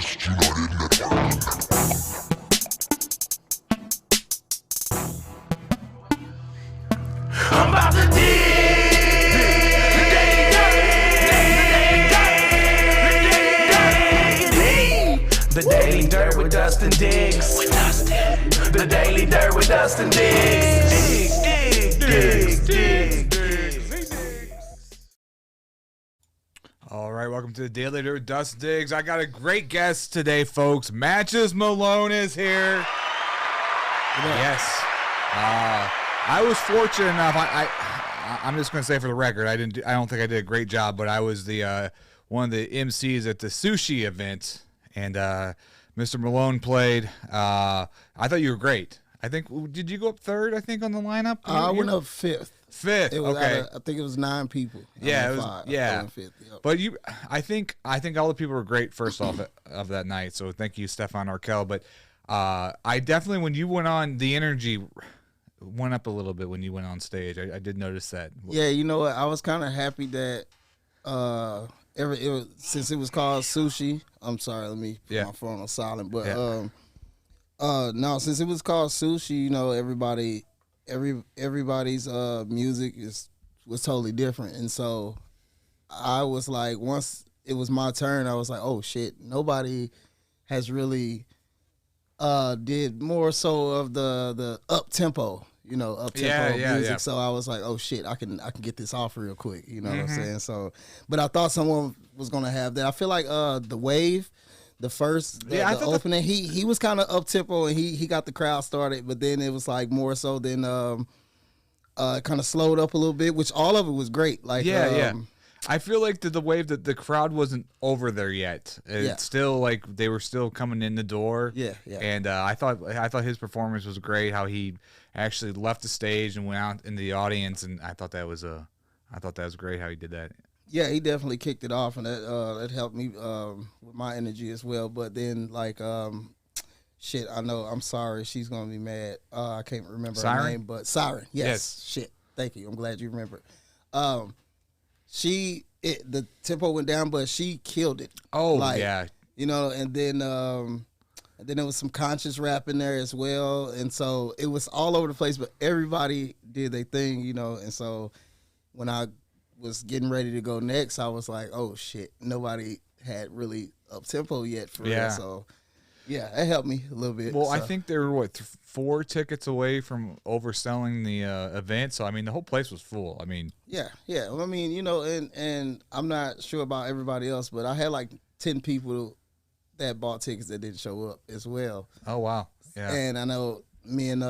I'm about to The Daily Dirt with Dustin Diggs. The Daily Dirt with Dustin Diggs. All right, welcome to the Daily Dirt with Dustin Diggs. I got a great guest today, folks. Matchez Malone is here. Yes. I was fortunate enough. I'm just going to say for the record, I don't think I did a great job, but I was the one of the MCs at the sushi event, and Mr. Malone played. I thought you were great. I think, did you go up third, I think, on the lineup? I went up fifth. Fifth, it was okay. I think it was 9 people. Yeah, it was, five. yeah. Fifth, yep. But I think all the people were great first off of that night. So thank you, Stefan Arkell. But I definitely, when you went on, the energy went up a little bit when you went on stage. I did notice that. Yeah, you know what? I was kind of happy that since it was called sushi. I'm sorry, let me put my phone on silent. But no, since it was called sushi, you know, everybody's music was totally different, and so I was like, once it was my turn, I was like, oh shit, nobody has really did more so of the up tempo, music. So I was like, oh shit, I can get this off real quick, you know what I'm saying? So, but I thought someone was gonna have that. I feel like the Wave. The first, the opening, he was kind of up tempo and he got the crowd started, but then it was like more so than kind of slowed up a little bit, which all of it was great. Like I feel like the Wave that the crowd wasn't over there yet. It's still like they were still coming in the door. Yeah. And I thought his performance was great. How he actually left the stage and went out in the audience, and I thought that was great how he did that. Yeah, he definitely kicked it off, and that helped me with my energy as well. But then, like, shit, I know, I'm sorry, she's going to be mad. I can't remember her name, but Siren. Yes. Shit, thank you. I'm glad you remember. The tempo went down, but she killed it. Oh, like, yeah. You know, and then there was some conscious rap in there as well. And so it was all over the place, but everybody did their thing, you know. And so when I was getting ready to go next, I was like, oh shit, nobody had really up tempo yet for real. So yeah, it helped me a little bit. Well, I think they were 4 tickets away from overselling the event. So I mean, the whole place was full. I mean, yeah. Well, I mean, you know, and I'm not sure about everybody else, but I had like 10 people that bought tickets that didn't show up as well. Oh wow, yeah. And I know me and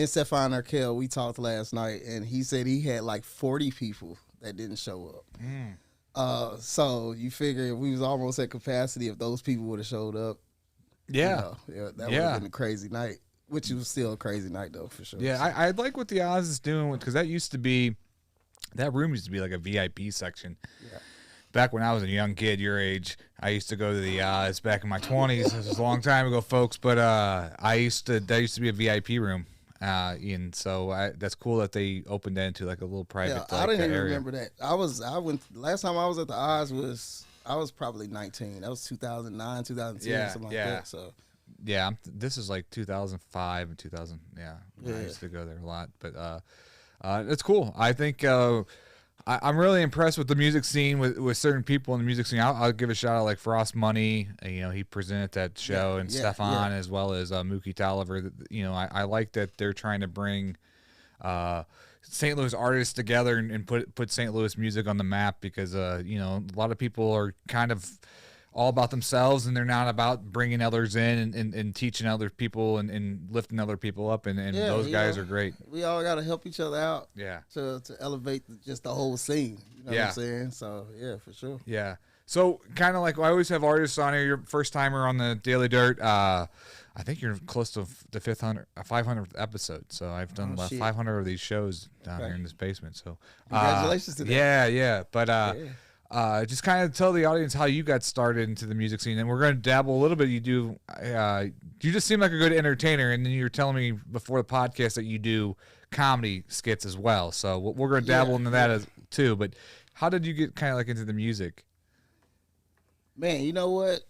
Stefan Arkell, we talked last night, and he said he had like 40 people that didn't show up. So you figure if we was almost at capacity, if those people would have showed up, that would have been a crazy night, which was still a crazy night though, for sure. Yeah, I like what the Oz is doing, because that room used to be like a VIP section. Yeah. Back when I was a young kid, your age, I used to go to the Oz back in my 20s. This was a long time ago, folks, but that used to be a VIP room. And so that's cool that they opened that into like a little private. Yeah, I didn't even remember that. I went last time I was at the Oz I was probably 19. That was 2009, 2010, something like that. So yeah, this is like 2005 and 2000. Yeah, I used to go there a lot, but it's cool. I think I'm really impressed with the music scene with certain people in the music scene. I'll give a shout out like Frost Money. You know, he presented that show, and Stefan as well as Mookie Tolliver. You know, I like that they're trying to bring St. Louis artists together and put St. Louis music on the map, because you know, a lot of people are kind of all about themselves, and they're not about bringing others in and teaching other people and lifting other people up, and those guys are great. We all got to help each other out to elevate just the whole scene, you know what I'm saying? So yeah, for sure. Yeah, so kind of like I always have artists on here. You're first timer on the Daily Dirt. I think you're close to the 500th episode, so I've done about 500 of these shows down here in this basement, so congratulations to that. But just kind of tell the audience how you got started into the music scene, and we're going to dabble a little bit. You just seem like a good entertainer, and then you were telling me before the podcast that you do comedy skits as well. So we're going to dabble into that too. But how did you get kind of like into the music? Man, you know what?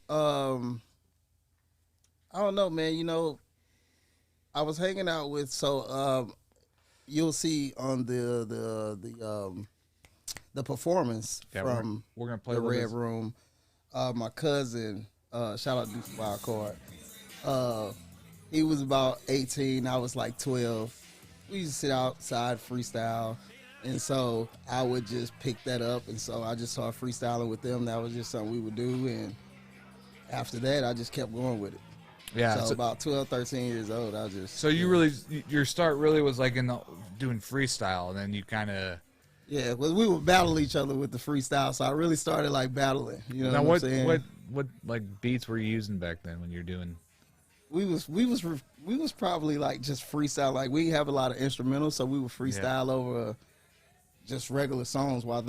I don't know, man. You know, I was hanging out with you'll see on the performance from we're gonna play the Red this. Room. My cousin, shout out Deuce Wildcard. He was about 18. I was like 12. We used to sit outside freestyle, and so I would just pick that up, and so I just started freestyling with them. That was just something we would do, and after that, I just kept going with it. Yeah. So about 12, 13 years old, I just. So your start really was like doing freestyle, and then you kind of. Yeah, well, we would battle each other with the freestyle, so I really started like battling. You know what I'm saying? What like beats were you using back then when you're doing? We was probably like just freestyle. Like we have a lot of instrumentals, so we would freestyle over just regular songs while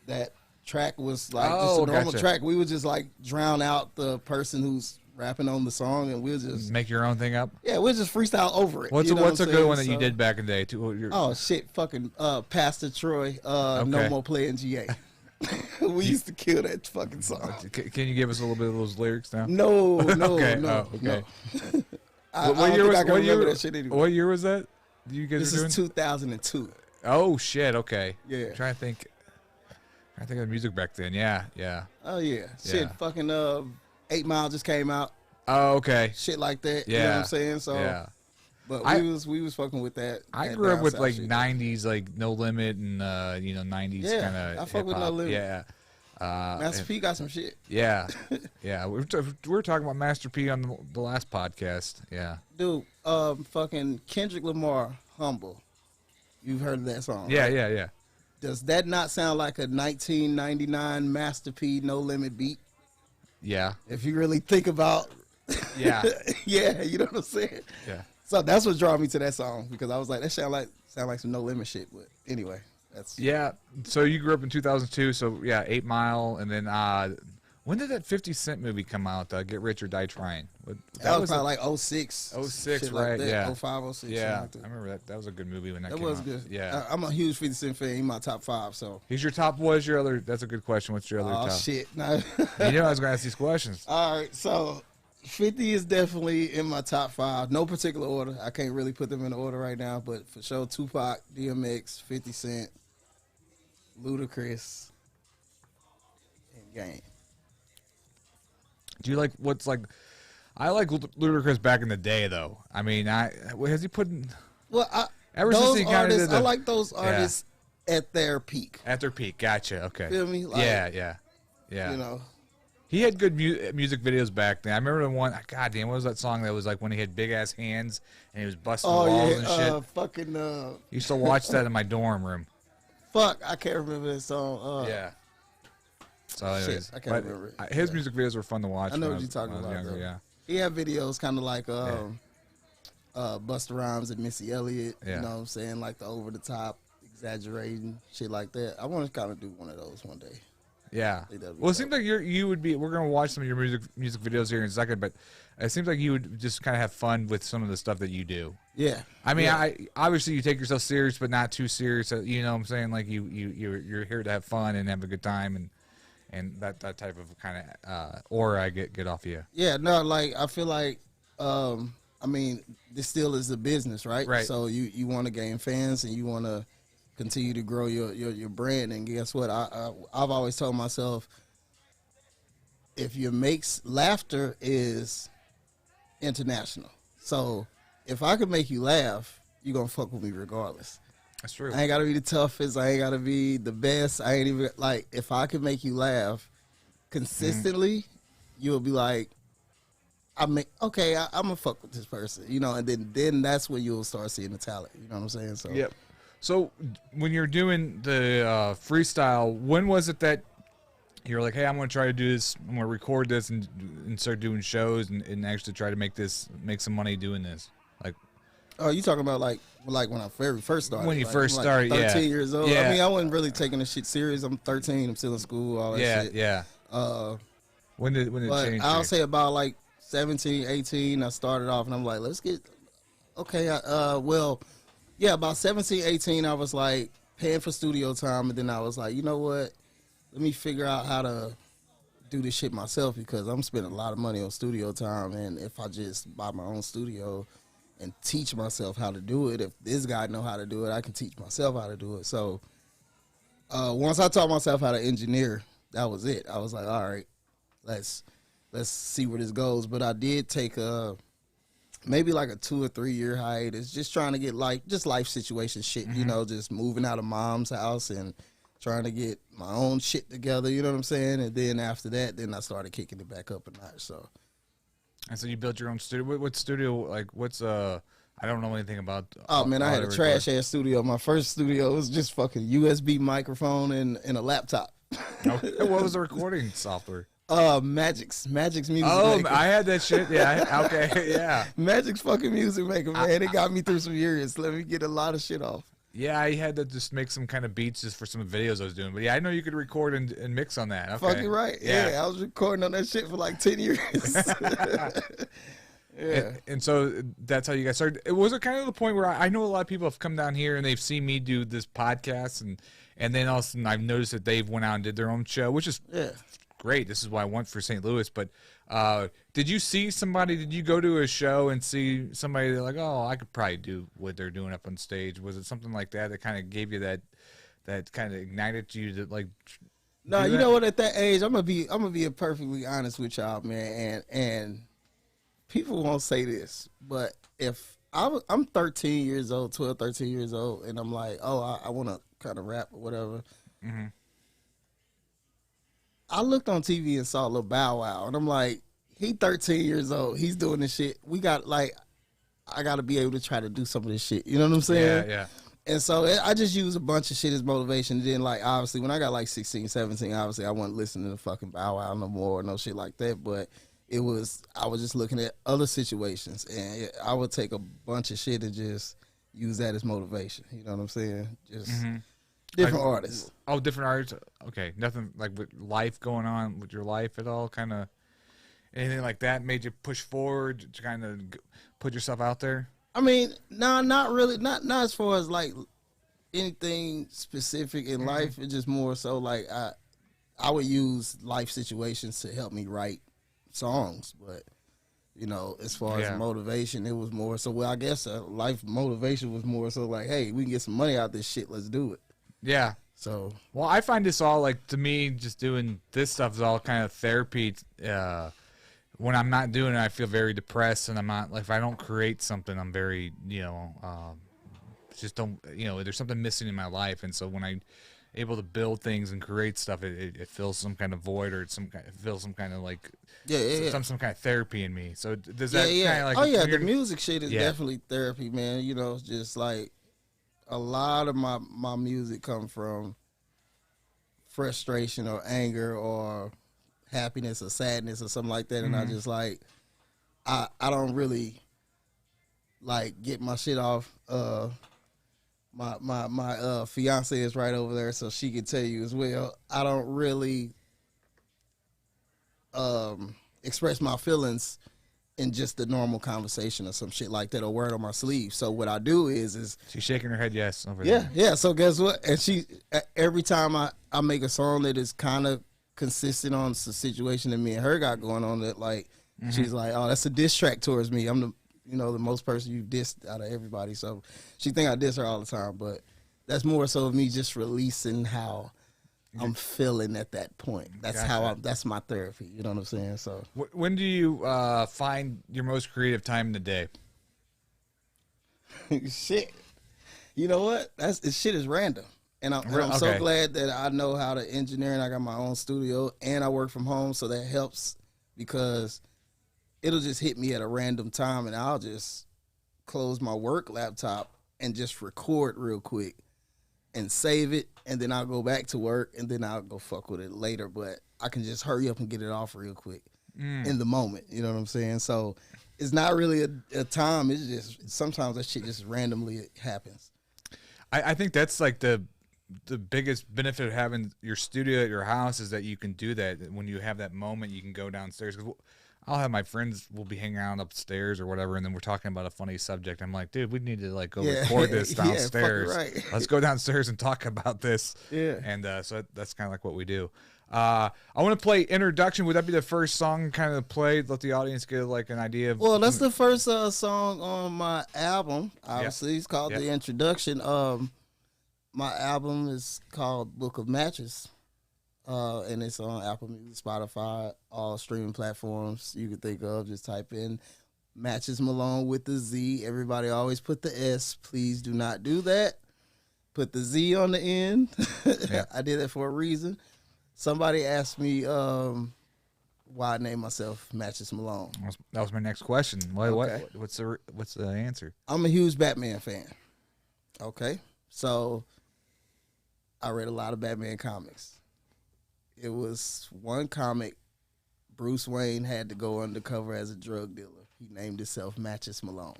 that track was like just a normal track. We would just like drown out the person who's rapping on the song, and we'll just make your own thing up. Yeah, we'll just freestyle over it. What's a good one that you did back in the day too? Oh shit, fucking Pastor Troy, No More Playing GA. We used to kill that fucking song. Can you give us a little bit of those lyrics now? No. Okay. No. What year was that? You guys this were doing? Is 2002. Oh shit. Okay. Yeah. I'm trying to think of the music back then. Yeah. Oh yeah. Shit. Fucking 8 Mile just came out. Oh okay. Shit like that. Yeah. You know what I'm saying? So. Yeah. But we was fucking with that. I grew up with like shit. 90s like No Limit and 90s kind of. I fuck with No Limit. Yeah. Master P got some shit. Yeah. Yeah. We were talking about Master P on the last podcast. Yeah. Dude, fucking Kendrick Lamar, Humble. You've heard of that song? Yeah, right? yeah. Does that not sound like a 1999 Master P No Limit beat? Yeah. If you really think about. Yeah. Yeah, you know what I'm saying? Yeah. So that's what drew me to that song, because I was like, that sound like some No Limit shit. But anyway, that's. Yeah. So you grew up in 2002. So yeah, 8 Mile, and then when did that 50 Cent movie come out? Get Rich or Die Trying. That was probably like 06. 06, right? Like yeah. 05, 06. Yeah, like I remember that. That was a good movie when that came was out. good. Yeah. I'm a huge 50 Cent fan. He's my top 5. So. He's your top. What's your other? That's a good question. What's your other top? Oh shit! No. You know I was gonna ask these questions. All right, so 50 is definitely in my top 5. No particular order. I can't really put them in order right now, but for sure, Tupac, DMX, 50 Cent, Ludacris, and Game. Do you like what's like? I like Ludacris back in the day, though. I mean, has he put in? Well, ever those since he kind of artists, did the, I like those artists at their peak. At their peak, gotcha. Okay. Feel me? Like, yeah. You know. He had good music videos back then. I remember the one. God damn, what was that song that was like when he had big ass hands and he was busting walls and shit? Fucking. Used to watch that in my dorm room. Fuck, I can't remember that song. Yeah. So, anyways, shit, I can't remember it. His music videos were fun to watch. I know what you're talking about. Younger, yeah. He had videos kind of like Busta Rhymes and Missy Elliott. Yeah. You know what I'm saying? Like the over the top, exaggerating shit like that. I want to kind of do one of those one day. Yeah. Well, it seems like you would be. We're gonna watch some of your music videos here in a second, but it seems like you would just kind of have fun with some of the stuff that you do. Yeah. I mean, obviously you take yourself serious, but not too serious. You know what I'm saying? Like you're here to have fun and have a good time and that type of kind of aura I get off you. Yeah. No, like I feel like I mean, this still is a business, right? Right. So you want to gain fans and you want to continue to grow your brand. And guess what? I've always told myself, if your makes laughter is international. So if I could make you laugh, you're going to fuck with me regardless. That's true. I ain't got to be the toughest. I ain't got to be the best. I ain't even, like, if I could make you laugh consistently, you'll be like, I'm going to fuck with this person, you know, and then that's when you'll start seeing the talent. You know what I'm saying? So. Yep. So when you're doing the freestyle, when was it that you're like, hey, I'm going to try to do this, I'm going to record this and start doing shows and actually try to make some money doing this? Like, oh, you talking about like when I very first started? When you like, first I'm started, like 13 yeah. years old. Yeah. I mean, I wasn't really taking this shit serious. I'm 13. I'm still in school. All that shit. Yeah. When did it change? I'll say about like 17, 18. I started off and I'm like, let's get okay. About 17, 18. I was like paying for studio time, and then I was like, you know what? Let me figure out how to do this shit myself because I'm spending a lot of money on studio time, and if I just buy my own studio and teach myself how to do it, if this guy know how to do it, I can teach myself how to do it. So once I taught myself how to engineer, that was it. I was like, all right, let's see where this goes. But I did take maybe like a 2 or 3 year hiatus, just trying to get life situation shit, you know, just moving out of mom's house and trying to get my own shit together, you know what I'm saying? And then after that, then I started kicking it back up a notch. So, and so you built your own studio. What studio? Like, what's I don't know anything about. Oh man, I had a trash ass studio. My first studio was just fucking USB microphone and a laptop. Okay. What was the recording software? Magic's music. Oh, maker. I had that shit. Yeah. Okay. Yeah. Magic's fucking music maker, man. It got me through some years. Let me get a lot of shit off. Yeah, I had to just make some kind of beats just for some videos I was doing. But yeah, I know you could record and mix on that. Okay. Fucking right. Yeah, I was recording on that shit for like 10 years. Yeah. And so that's how you guys started. Was it kind of the point where I know a lot of people have come down here and they've seen me do this podcast, and then all of a sudden I've noticed that they've went out and did their own show, which is great. This is why I went for St. Louis. But did you see somebody? Did you go to a show and see somebody that like, oh, I could probably do what they're doing up on stage? Was it something like that kind of gave you that kind of ignited you to like? No, you know what? At that age, I'm gonna be perfectly honest with y'all, man. And people won't say this, but if I'm 13 years old, 12, 13 years old, and I'm like, oh, I want to kind of rap or whatever. Mm-hmm. I looked on TV and saw Lil Bow Wow, and I'm like, he 13 years old. He's doing this shit. I got to be able to try to do some of this shit. You know what I'm saying? Yeah. And so I just use a bunch of shit as motivation. And then, like, obviously, when I got like 16, 17, obviously, I wasn't listening to fucking Bow Wow no more or no shit like that. But I was just looking at other situations, and I would take a bunch of shit and just use that as motivation. You know what I'm saying? Just different artists. Oh, different artists. Okay, nothing like with life going on with your life at all. Kind of anything like that made you push forward to kind of put yourself out there. I mean, no, not really. Not as far as like anything specific in life. It's just more so like I would use life situations to help me write songs, but you know, as far as motivation, it was more so. Well, I guess life motivation was more so like, hey, we can get some money out of this shit. Let's do it. Yeah. So, well, I find this all like, to me, just doing this stuff is all kind of therapy. When I'm not doing it, I feel very depressed, and I'm not like, if I don't create something, I'm very, just don't, there's something missing in my life, and so when I'm able to build things and create stuff, it fills some kind of void, or it fills some kind of like some kind of therapy in me. So does that kind of like the music shit is definitely therapy, man. You know, just like a lot of my music come from frustration or anger or happiness or sadness or something like that, and I just like I don't really like get my shit off. My fiance is right over there, so she can tell you as well. I don't really express my feelings in just the normal conversation or some shit like that, or word on my sleeve. So what I do is she's shaking her head yes over there. Yeah. So guess what? And she every time I make a song that is kind of consistent on the situation that me and her got going on, that like she's like, oh, that's a diss track towards me. I'm the most person you've dissed out of everybody. So she think I diss her all the time, but that's more so of me just releasing how I'm feeling at that point. That's that's my therapy. You know what I'm saying? So when do you find your most creative time in the day? Shit. You know what? This shit is random. And I'm so glad that I know how to engineer, and I got my own studio, and I work from home, so that helps, because it'll just hit me at a random time, and I'll just close my work laptop and just record real quick and save it, and then I'll go back to work, and then I'll go fuck with it later. But I can just hurry up and get it off real quick in the moment. You know what I'm saying? So it's not really a time. It's just sometimes that shit just randomly happens. I think that's like the biggest benefit of having your studio at your house is that you can do that. When you have that moment, you can go downstairs. 'Cause I'll have my friends, we'll be hanging out upstairs or whatever, and then we're talking about a funny subject. I'm like, dude, we need to like go record this downstairs. Right. Let's go downstairs and talk about this. Yeah. And so that's kind of like what we do. I want to play Introduction. Would that be the first song kind of played? Let the audience get like an idea of. Well, that's the first song on my album. Obviously, it's called The Introduction. My album is called Book of Matches, and it's on Apple Music, Spotify, all streaming platforms you can think of. Just type in Matchez Malone with the Z. Everybody always put the S. Please do not do that. Put the Z on the end. I did that for a reason. Somebody asked me why I named myself Matchez Malone. That was my next question. What's the answer? I'm a huge Batman fan. Okay, so I read a lot of Batman comics. It was one comic, Bruce Wayne had to go undercover as a drug dealer. He named himself Matchez Malone.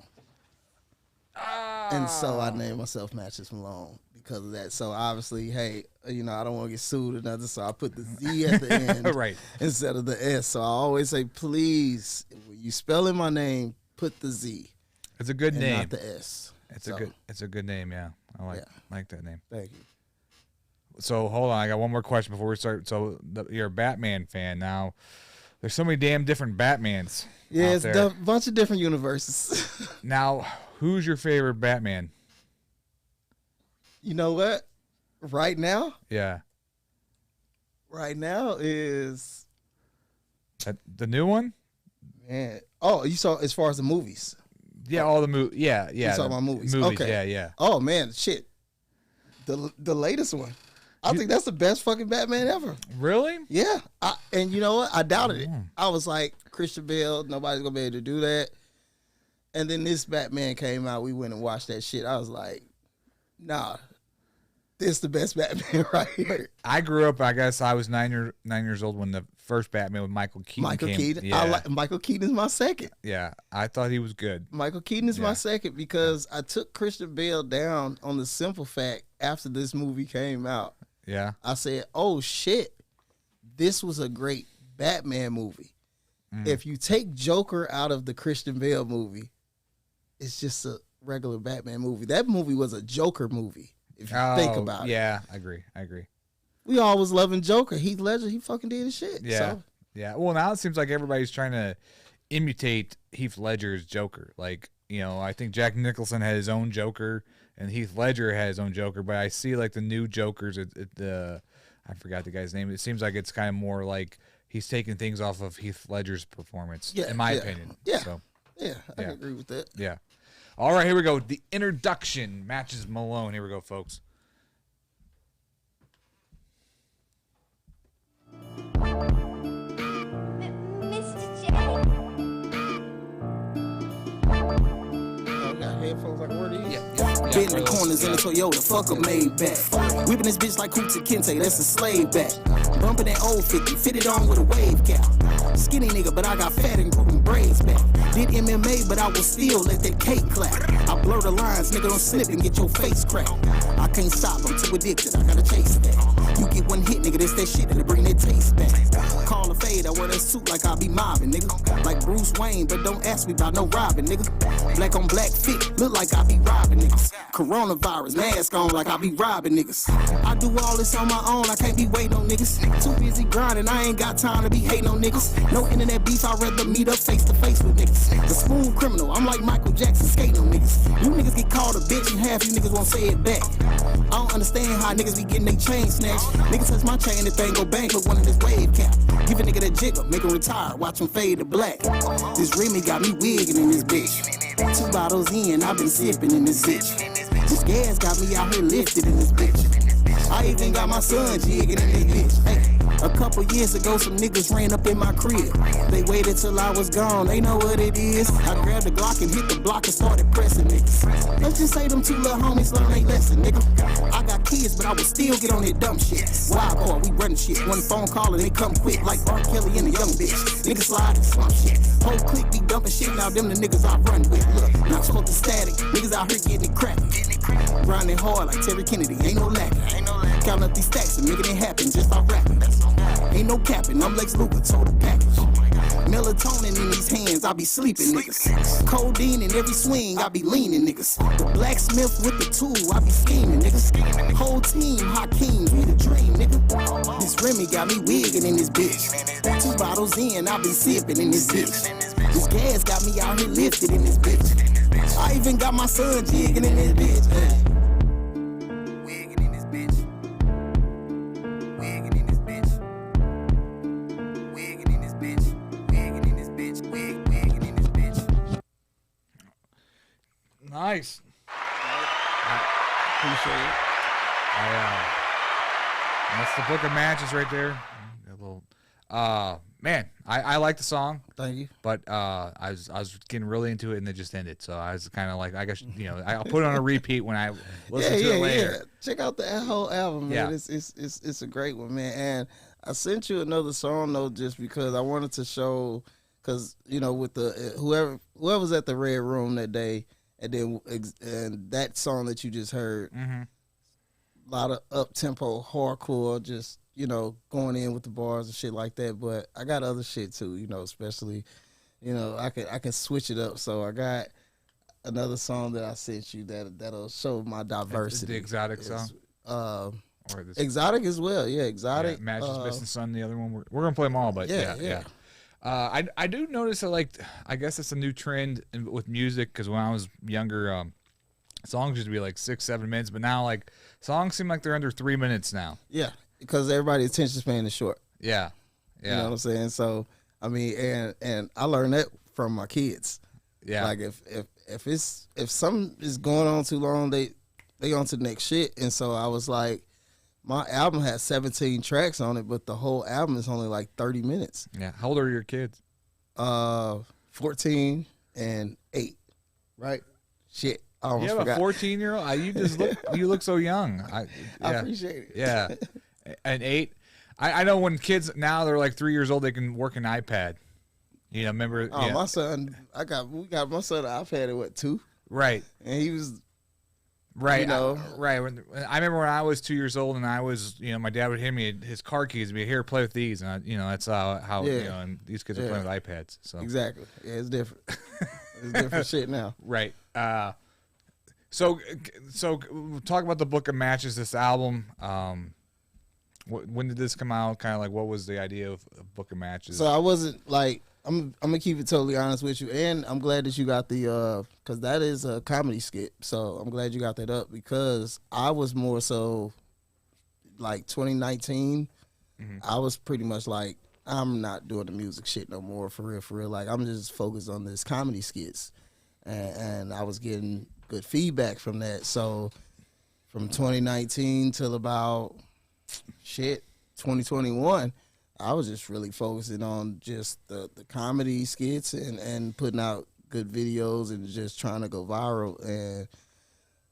And so I named myself Matchez Malone because of that. So obviously, hey, I don't want to get sued or nothing, so I put the Z at the end right. instead of the S. So I always say, please, when you spell in my name, put the Z. It's a good name. Not the S. It's a good name, yeah. I like that name. Thank you. So hold on, I got one more question before we start. So you're a Batman fan now. There's so many damn different Batmans. Yeah, it's a bunch of different universes. Now, who's your favorite Batman? You know what? Right now? Yeah. Right now is the new one? Man. Oh, you saw as far as the movies. Yeah, all the movies. Yeah. You saw my movies. Okay. Yeah. Oh man, shit. The latest one. I think that's the best fucking Batman ever. Really? Yeah. And you know what? I doubted it. I was like, Christian Bale, nobody's gonna be able to do that. And then this Batman came out. We went and watched that shit. I was like, nah, this is the best Batman right here. I grew up, I guess I was 9 years old when the first Batman with Michael Keaton came. Keaton. Yeah. Michael Keaton is my second. Yeah, I thought he was good. Michael Keaton is my second because I took Christian Bale down on the simple fact after this movie came out. Yeah. I said, oh shit, this was a great Batman movie. If you take Joker out of the Christian Bale movie, it's just a regular Batman movie. That movie was a Joker movie, if you think about it. Yeah, I agree. We all was loving Joker. Heath Ledger, he fucking did his shit. Yeah. So. Yeah. Well, now it seems like everybody's trying to imitate Heath Ledger's Joker. Like, I think Jack Nicholson had his own Joker and Heath Ledger had his own Joker, but I see like the new Jokers, I forgot the guy's name. It seems like it's kind of more like he's taking things off of Heath Ledger's performance, in my opinion. Yeah. So, I can agree with that. Yeah. All right, here we go. The Introduction, Matchez Malone. Here we go, folks. Mr. J. Got headphones like where these? Bend the corners in the Toyota, fuck a Maybach. Whipping this bitch like Kunta Kinte, that's a slave back. Bumping that old 50, fitted on with a wave cap. Skinny nigga, but I got fat and grew them braids back. Did MMA, but I will still let that cake clap. I blur the lines, nigga, don't slip and get your face cracked. I can't stop, I'm too addicted, I gotta chase that. You get one hit, nigga, that's that shit that'll bring that taste back. Call a fade, I wear that suit like I be mobbing, nigga. Like Bruce Wayne, but don't ask me about no robbing, nigga. Black on black fit, look like I be robbing niggas. Coronavirus, mask on like I be robbing niggas. I do all this on my own, I can't be waiting on niggas. Too busy grinding, I ain't got time to be hating on niggas. No internet beef, I'd rather meet up face to face with niggas. The smooth criminal, I'm like Michael Jackson skating on niggas. You niggas get called a bitch and half you niggas won't say it back. I don't understand how niggas be getting their chain snatched. Niggas touch my chain, the thing go bang with one of this wave cap. Give a nigga that jigger, make him retire, watch him fade to black. This Remy got me wigging in this bitch. 2 bottles in, I've been sipping in this bitch. This gas got me out here lifted in this bitch. I even got my son jigging in this bitch. Hey. A couple years ago, some niggas ran up in my crib. They waited till I was gone, they know what it is. I grabbed the Glock and hit the block and started pressing niggas. Let's just say them 2 little homies learn they lesson, nigga. I got kids, but I would still get on that dumb shit. Wild boy, we running shit. One phone call and they come quick like R. Kelly and a young bitch. Niggas slide and slump shit. Whole clique be dumping shit, now them the niggas I run with. Look, not supposed to static. Niggas out here getting it crackin'. Grinding hard like Terry Kennedy, ain't no lacking. Counting up these stacks and making it happen just by rapping. Ain't no capping, I'm Lex Luger, total package. Melatonin in these hands, I be sleeping, niggas. Codeine in every swing, I be leaning, niggas. The blacksmith with the tool, I be scheming, niggas. Whole team, Hakeem, we the dream, nigga. This Remy got me wigging in this bitch. 2 bottles in, I be sipping in this bitch. This gas got me out here lifted in this bitch. I even got my son jigging in this bitch. Hey. Wigging in this bitch. Wigging in this bitch. Wigging in this bitch. Wigging in this bitch. Wigging in this bitch. Nice. Appreciate it. That's the Book of Matches right there. A little, man, I like the song, Thank you. but I was getting really into it and it just ended. So I was kind of like, I guess I'll put it on a repeat when I listen to it later. Yeah. Check out the whole album, man. Yeah. It's a great one, man. And I sent you another song though, just because I wanted to show, because with the whoever's at the Red Room that day, and then and that song that you just heard, a lot of up tempo hardcore, just going in with the bars and shit like that. But I got other shit too, especially I can switch it up. So I got another song that I sent you that'll show my diversity. The Exotic song? Or this Exotic as well, yeah. Exotic. Yeah, Matchez Missing Son, the other one. We're gonna play them all, but yeah. I do notice that, I guess it's a new trend with music, because when I was younger, songs used to be like 6-7 minutes, but now songs seem like they're under 3 minutes now. Yeah, because everybody's attention span is short. Yeah. You know what I'm saying? So I mean, and I learned that from my kids. Yeah. Like if something is going on too long, they on to the next shit. And so I was like, my album has 17 tracks on it, but the whole album is only like 30 minutes. Yeah. How old are your kids? 14 and 8. Right? Shit. I almost You have forgot. a 14-year-old? You just look so young. I appreciate it. Yeah. And 8. I know when kids now, they're like 3 years old, they can work an iPad. Remember? Oh, yeah. my son, we got my son an iPad at 2? Right. And he was right. right. I remember when I was 2 years old and I was, my dad would hand me his car keys and be here, play with these, and that's how and these kids are playing with iPads. So exactly. Yeah, it's different. It's different shit now. Right. So talk about the Book of Matches, this album. When did this come out? Kind of what was the idea of Book of Matches? So I wasn't I'm gonna keep it totally honest with you, and I'm glad that you got the because that is a comedy skit. So I'm glad you got that up, because I was more so 2019. I was pretty much I'm not doing the music shit no more, for real. I'm just focused on this comedy skits, and I was getting good feedback from that. So from 2019 till about 2021, I was just really focusing on just the comedy skits and putting out good videos and just trying to go viral. And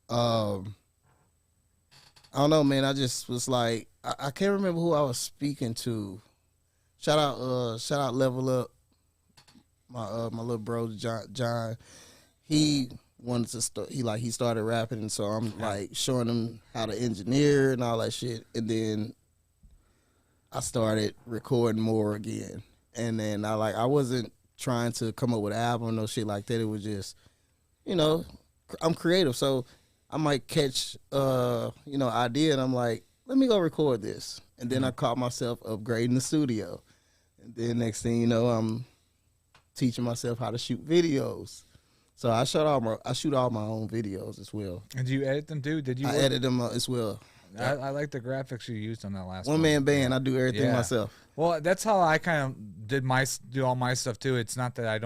I don't know, man. I just was I can't remember who I was speaking to. Shout out Level Up, my little bro John. He wanted to start. He started rapping, and so I'm showing him how to engineer and all that shit. And then I started recording more again. And then I wasn't trying to come up with an album or no shit like that. It was just, I'm creative, so I might catch idea, and I'm like, let me go record this. And then I caught myself upgrading the studio. And then next thing you know, I'm teaching myself how to shoot videos. So I shoot all my own videos as well. And do you edit them too? I edit them as well. I like the graphics you used on that last one. Man band. I do everything myself. Well, that's how I kind of do all my stuff too. It's not that I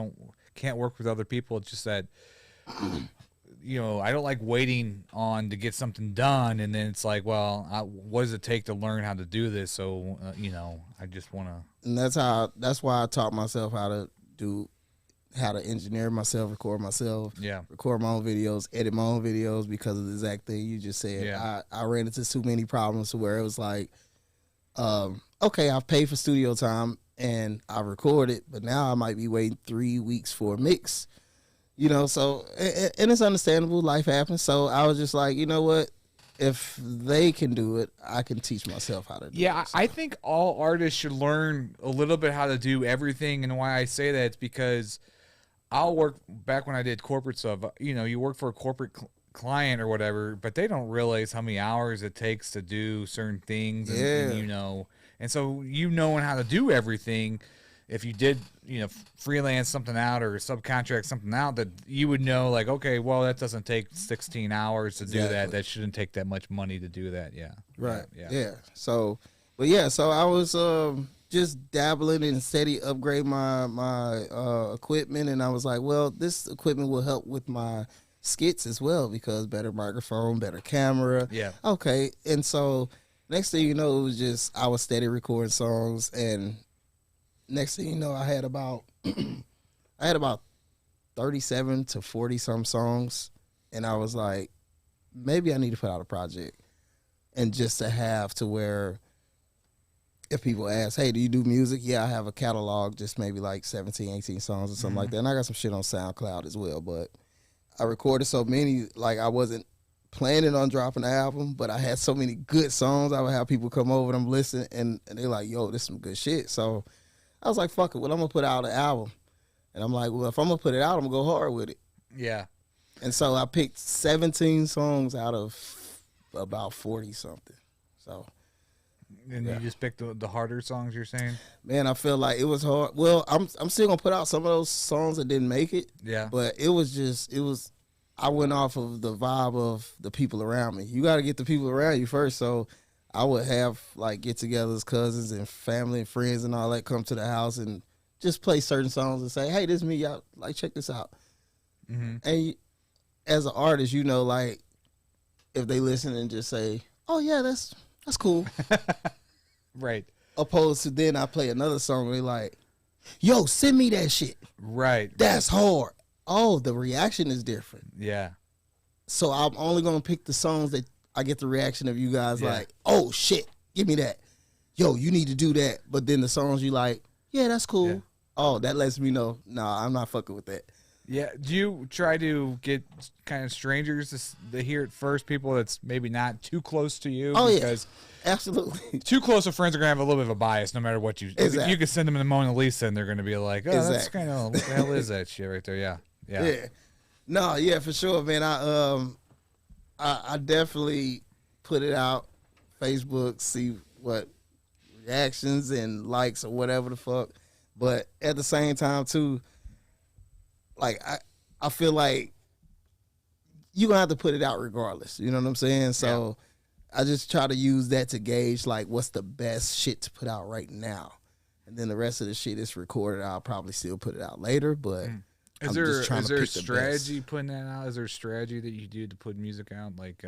can't work with other people. It's just that I don't like waiting on to get something done, and then it's like, well, what does it take to learn how to do this? So I just want to. And that's why I taught myself how to engineer myself, record myself, record my own videos, edit my own videos, because of the exact thing you just said. Yeah. I ran into too many problems to where it was like, okay, I've paid for studio time and I record it, but now I might be waiting 3 weeks for a mix, so, and it's understandable, life happens. So I was just like, you know what, if they can do it, I can teach myself how to do Yeah, it. So. I think all artists should learn a little bit how to do everything. And why I say that is because I'll work back when I did corporate stuff. You know, you work for a corporate client or whatever, but they don't realize how many hours it takes to do certain things. And you know, and so you knowing how to do everything. If you did, you know, freelance something out or subcontract something out, that you would know, like, okay, well, that doesn't take 16 hours to do that. That shouldn't take that much money to do that. Yeah. Right. Yeah. So, but yeah, so I was just dabbling and steady upgrade my equipment, and I was like, well, this equipment will help with my skits as well because better microphone, better camera. Yeah. Okay. And so next thing you know, it was just I was steady recording songs, and next thing you know, I had about 37 to 40 some songs, and I was like, maybe I need to put out a project, and just to have to where if people ask, hey, do you do music? Yeah, I have a catalog, just maybe like 17, 18 songs or something like that, and I got some shit on SoundCloud as well, but I recorded so many, like I wasn't planning on dropping an album, but I had so many good songs. I would have people come over and listen, and they're like, yo, this is some good shit. So I was like, fuck it. Well, I'm going to put out an album. And I'm like, well, if I'm going to put it out, I'm going to go hard with it. Yeah. And so I picked 17 songs out of about 40 something. So. And you just picked the harder songs, you're saying? Man, I feel like it was hard. Well, I'm still going to put out some of those songs that didn't make it. Yeah. But I went off of the vibe of the people around me. You got to get the people around you first. So I would have like get-togethers, cousins and family and friends and all that come to the house and just play certain songs and say, "Hey, this is me, y'all. Like, check this out." Mm-hmm. And as an artist, you know, like if they listen and just say, "Oh yeah, that's cool," right? Opposed to then I play another song and they like, "Yo, send me that shit." Right. That's hard. Oh, the reaction is different. Yeah. So I'm only gonna pick the songs that I get the reaction of you guys like, oh shit, give me that. Yo, you need to do that. But then the songs you like, yeah, that's cool. Yeah. Oh, that lets me know, nah, I'm not fucking with that. Yeah. Do you try to get kind of strangers to hear it first, people that's maybe not too close to you? Oh, because absolutely. Too close of friends are going to have a little bit of a bias no matter what you... Exactly. You can send them in the Mona Lisa and they're going to be like, oh, that's kind of... What the hell is that shit right there? Yeah. Yeah. No, yeah, for sure, man. I definitely put it out, Facebook, see what reactions and likes or whatever the fuck. But at the same time, too, like, I feel like you're going to have to put it out regardless. You know what I'm saying? So I just try to use that to gauge, like, what's the best shit to put out right now. And then the rest of the shit is recorded. I'll probably still put it out later, but... Is there a strategy putting that out? Is there a strategy that you do to put music out, like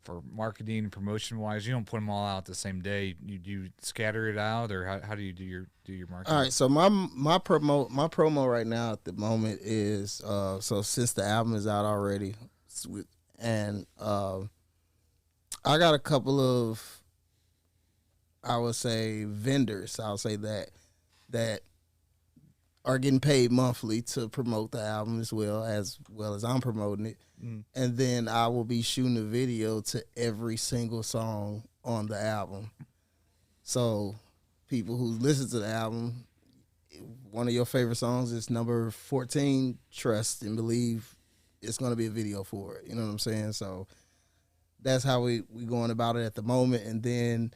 for marketing and promotion wise? You don't put them all out the same day. You scatter it out, or how do you do your marketing? All right, so my promo right now at the moment is so since the album is out already, and I got a couple of, I would say, vendors. I'll say that are getting paid monthly to promote the album as well as I'm promoting it. And then I will be shooting a video to every single song on the album. So people who listen to the album, one of your favorite songs is number 14, Trust and Believe. It's going to be a video for it. You know what I'm saying? So that's how we going about it at the moment. And then,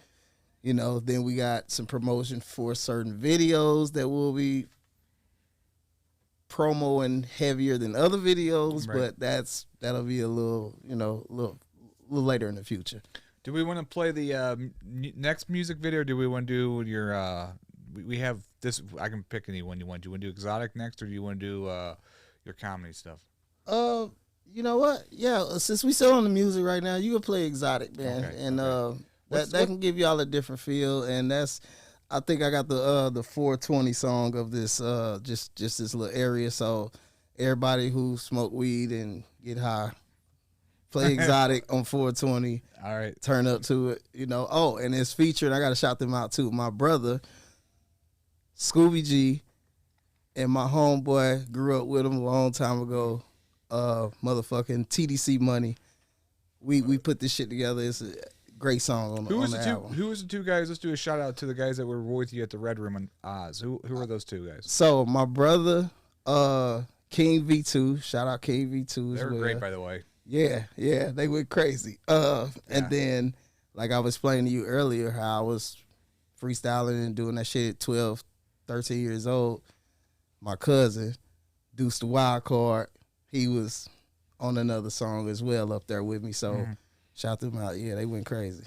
you know, then we got some promotion for certain videos that will be promoing heavier than other videos, right. But that'll be a little later in the future. Do we want to play the next music video? Or do we want to do your? We have this. I can pick any one you want. Do you want to do exotic next, or do you want to do your comedy stuff? You know what? Yeah, since we still on the music right now, you can play exotic, man, okay, and that can give y'all a different feel, and that's. I think I got the 420 song of this just this little area, so everybody who smoke weed and get high, play exotic on 420. All right, turn up to it, you know. Oh, and it's featured. I got to shout them out too. My brother, Scooby G, and my homeboy grew up with him a long time ago. Motherfucking TDC Money we put this shit together. It's a great song on the album. Who was the two guys? Let's do a shout out to the guys that were with you at the Red Room in Oz. Who were those two guys? So my brother, King V2, shout out King V2 They were great, by the way. Yeah, they went crazy. And then, like I was explaining to you earlier, how I was freestyling and doing that shit at 12, 13 years old. My cousin, Deuce the Wild Card, he was on another song as well up there with me. So shout them out. Yeah, they went crazy.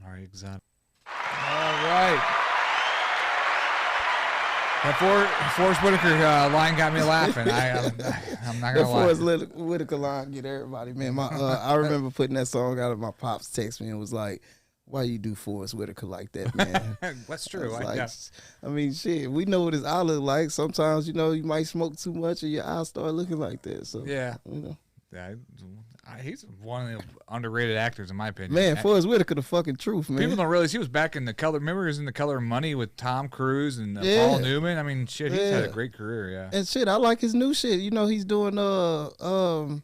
All right, exotic. All right. That Forrest Whitaker line got me laughing. I'm not gonna lie. The Forrest Whitaker line get everybody, man. I remember putting that song out, and my pops text me and was like, "Why you do Forrest Whitaker like that, man?" That's true. I mean, shit, we know what his eye look like. Sometimes, you know, you might smoke too much and your eyes start looking like that. So yeah, you know. Yeah, he's one of the underrated actors in my opinion. Man, Forrest Whitaker, the fucking truth, man. People don't realize he was back in The Color. Remember, he was in The Color of Money with Tom Cruise and Paul Newman. I mean, shit, he's had a great career. Yeah, and shit, I like his new shit. You know, he's doing was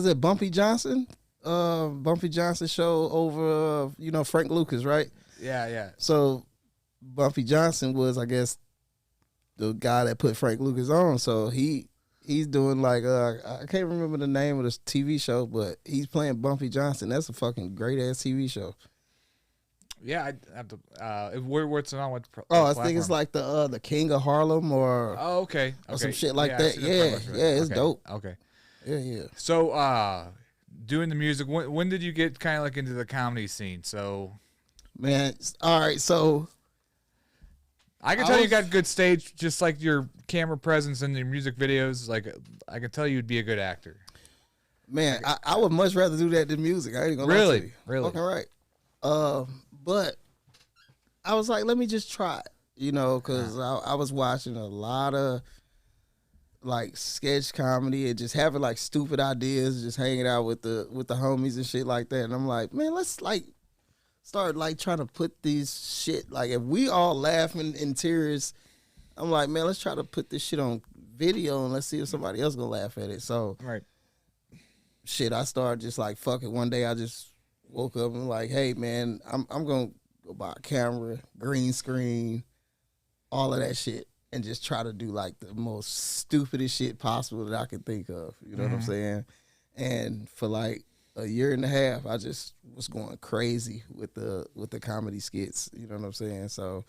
it Bumpy Johnson? Bumpy Johnson show over you know, Frank Lucas, right? Yeah. So Bumpy Johnson was, I guess, the guy that put Frank Lucas on. So he's doing like I can't remember the name of this TV show, but he's playing Bumpy Johnson. That's a fucking great ass TV show. Yeah, I have to. What's it on? What I think it's like the King of Harlem or okay, or some shit like that. Yeah, it's dope. Okay, yeah. So doing the music. When did you get kind of like into the comedy scene? So, man, all right. So I can tell you got good stage, just like your camera presence and your music videos. Like I can tell you'd be a good actor. Man, I would much rather do that than music. I ain't gonna lie to you. Really. Okay, right. But I was like, let me just try it, you know, because I was watching a lot of like sketch comedy and just having like stupid ideas, just hanging out with the homies and shit like that. And I'm like, man, let's like start like trying to put these shit, like if we all laughing in tears, I'm like, man, let's try to put this shit on video and let's see if somebody else gonna laugh at it. So right. Shit, I started just like, fuck it. One day I just woke up and like, hey man, I'm gonna go buy a camera, green screen, all of that shit, and just try to do like the most stupidest shit possible that I could think of. You know what I'm saying? And for like a year and a half, I just was going crazy with the comedy skits. You know what I'm saying? So,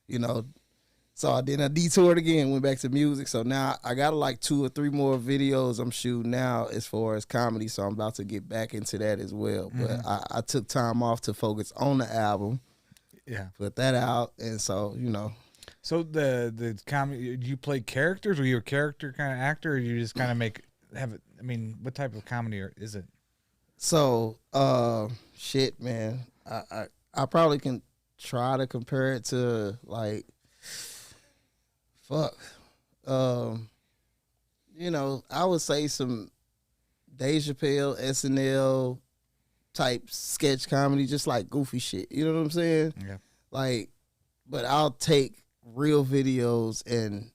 you know, so I detoured again, went back to music. So now I got like 2 or 3 more videos I'm shooting now as far as comedy. So I'm about to get back into that as well. But I took time off to focus on the album. Yeah. Put that out. And so, you know. So the comedy, you play characters? Were you a character kind of actor, or you just kind of I mean, what type of comedy is it? So, shit, man. I probably can try to compare it to like, fuck. You know, I would say some Dave Chappelle, SNL type sketch comedy, just like goofy shit. You know what I'm saying? Yeah. Like, but I'll take real videos and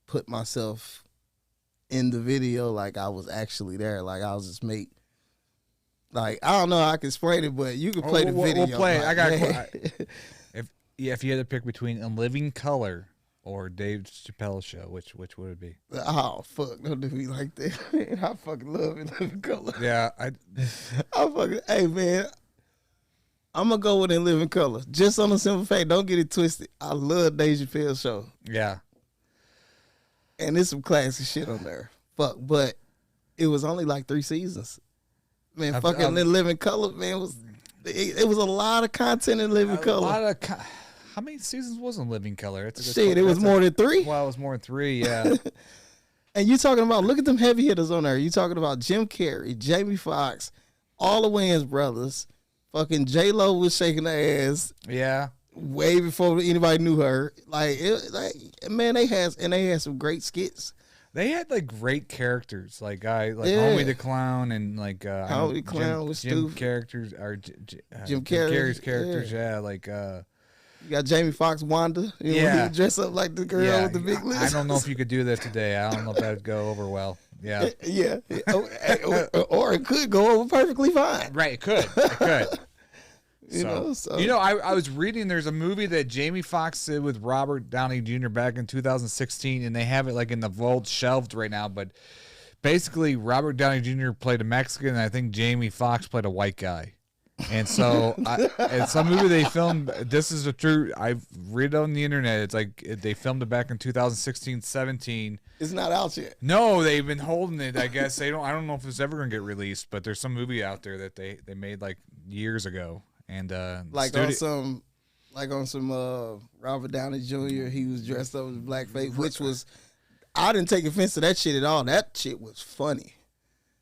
put myself in the video like I was actually there. Like I'll just make, like, I don't know how I can explain it, but you can play the video. We'll play it. Like, I got if you had to pick between In Living Color or Dave Chappelle's show, which would it be? Oh fuck! Don't do me like that. Man, I fucking love In Living Color. Yeah, I fucking, hey man, I'm gonna go with In Living Color just on the simple fact. Don't get it twisted. I love Dave Chappelle's show. Yeah, and there's some classic shit on there. Fuck, but it was only like 3 seasons. Man, In Living Color, man, it was a lot of content in Living Color. How many seasons was in Living Color? Shit, it was more than 3. Well, it was more than 3, yeah. And you talking about, look at them heavy hitters on there. You talking about Jim Carrey, Jamie Foxx, all the Wayans brothers. Fucking J-Lo was shaking her ass. Yeah. Way before anybody knew her. Man, they had some great skits. They had like great characters, like Homie the Clown and like Homie the Clown was Jim stupid. characters or Jim Carrey's characters, yeah, like you got Jamie Foxx, Wanda. You know, he would dress up like the girl with the big lips. I don't know if you could do that today. I don't know if that'd go over well. Yeah. Yeah. Or it could go over perfectly fine. Right. It could. It could. You know, I was reading there's a movie that Jamie Foxx did with Robert Downey Jr. back in 2016, and they have it like in the vault shelved right now. But basically, Robert Downey Jr. played a Mexican, and I think Jamie Foxx played a white guy. And so, it's some movie they filmed. This is a true. I've read it on the internet. It's like they filmed it back in 2016, 17. it's not out yet. No, they've been holding it. I guess they don't. I don't know if it's ever gonna get released, but there's some movie out there that they made like years ago, and On some Robert Downey Jr. He was dressed up as blackface, which was, I didn't take offense to that shit at all. That shit was funny.